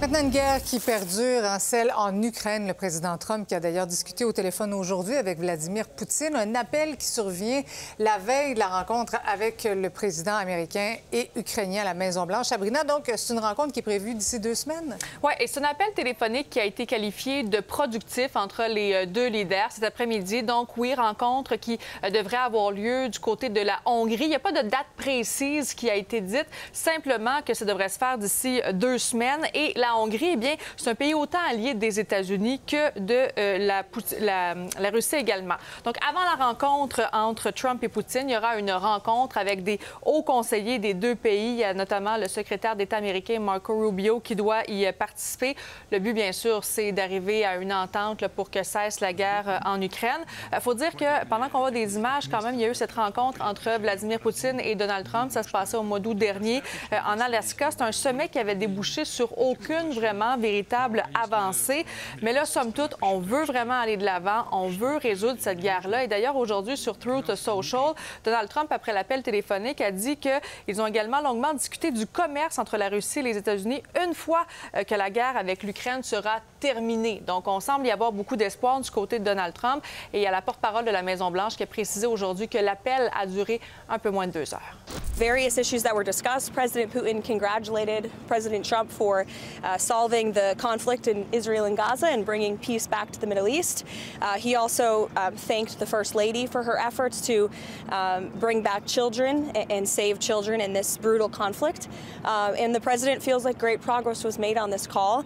Maintenant, une guerre qui perdure, celle en Ukraine. Le président Trump qui a d'ailleurs discuté au téléphone aujourd'hui avec Vladimir Poutine. Un appel qui survient la veille de la rencontre avec le président américain et ukrainien à la Maison-Blanche. Sabrina, donc, c'est une rencontre qui est prévue d'ici 2 semaines? Oui, et c'est un appel téléphonique qui a été qualifié de productif entre les deux leaders cet après-midi. Donc, oui, rencontre qui devrait avoir lieu du côté de la Hongrie. Il n'y a pas de date précise qui a été dite, simplement que ça devrait se faire d'ici 2 semaines. Et la Hongrie, eh bien, c'est un pays autant allié des États-Unis que de la Russie également. Donc, avant la rencontre entre Trump et Poutine, il y aura une rencontre avec des hauts conseillers des deux pays. Il y a notamment le secrétaire d'État américain Marco Rubio qui doit y participer. Le but, bien sûr, c'est d'arriver à une entente là, pour que cesse la guerre en Ukraine. Il faut dire que pendant qu'on voit des images, quand même, il y a eu cette rencontre entre Vladimir Poutine et Donald Trump. Ça se passait au mois d'août dernier en Alaska. C'est un sommet qui avait débouché sur aucune vraiment véritable avancée. Mais là, somme toute, on veut vraiment aller de l'avant. On veut résoudre cette guerre-là. Et d'ailleurs, aujourd'hui, sur Truth Social, Donald Trump, après l'appel téléphonique, a dit qu'ils ont également longuement discuté du commerce entre la Russie et les États-Unis une fois que la guerre avec l'Ukraine sera terminée. Donc, on semble y avoir beaucoup d'espoir du côté de Donald Trump. Et il y a la porte-parole de la Maison-Blanche qui a précisé aujourd'hui que l'appel a duré un peu moins de 2 heures. Various issues that were discussed. President Putin congratulated President Trump for solving the conflict in Israel and Gaza and bringing peace back to the Middle East. He also thanked the First Lady for her efforts to bring back children and save children in this brutal conflict. And the President feels like great progress was made on this call.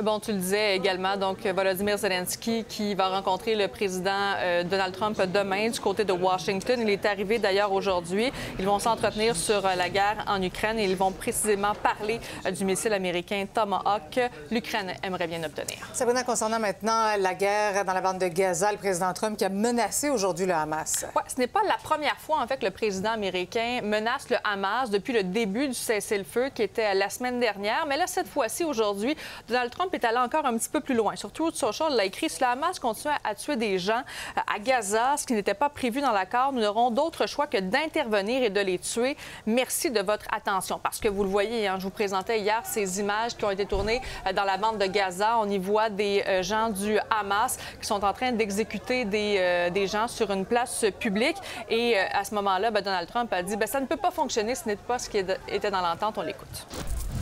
Bon, tu le disais également, donc Volodymyr Zelensky qui va rencontrer le président Donald Trump demain du côté de Washington. Il est arrivé d'ailleurs aujourd'hui. Ils vont s'entretenir sur la guerre en Ukraine et ils vont précisément parler du missile américain Tomahawk que l'Ukraine aimerait bien obtenir. Sabrina, concernant maintenant la guerre dans la bande de Gaza, le président Trump qui a menacé aujourd'hui le Hamas. Oui, ce n'est pas la première fois, en fait, que le président américain menace le Hamas depuis le début du cessez-le-feu qui était la semaine dernière. Mais là, cette fois-ci, aujourd'hui, Donald Trump est allé encore un petit peu plus loin. Sur Truth Social, il a écrit « Si le Hamas continue à tuer des gens à Gaza, ce qui n'était pas prévu dans l'accord, nous n'aurons d'autre choix que d'intervenir et de les tuer. Merci de votre attention. » Parce que vous le voyez, hein, je vous présentais hier ces images qui ont été tournées dans la bande de Gaza. On y voit des gens du Hamas qui sont en train d'exécuter des gens sur une place publique. Et à ce moment-là, Donald Trump a dit « Ça ne peut pas fonctionner, ce n'est pas ce qui était dans l'entente. » On l'écoute.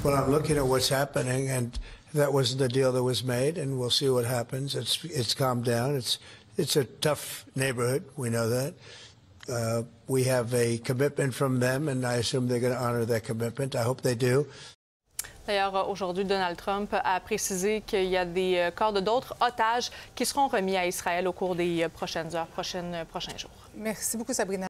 Well, I'm looking at what's happening, and that wasn't the deal that was made, and we'll see what happens. It's calmed down. It's a tough neighborhood. We know that. We have a commitment from them, and I assume they're going to honor that commitment. I hope they do. D'ailleurs, aujourd'hui, Donald Trump a précisé qu'il y a des corps d'autres otages qui seront remis à Israël au cours des prochaines heures, prochains jours. Merci beaucoup, Sabrina.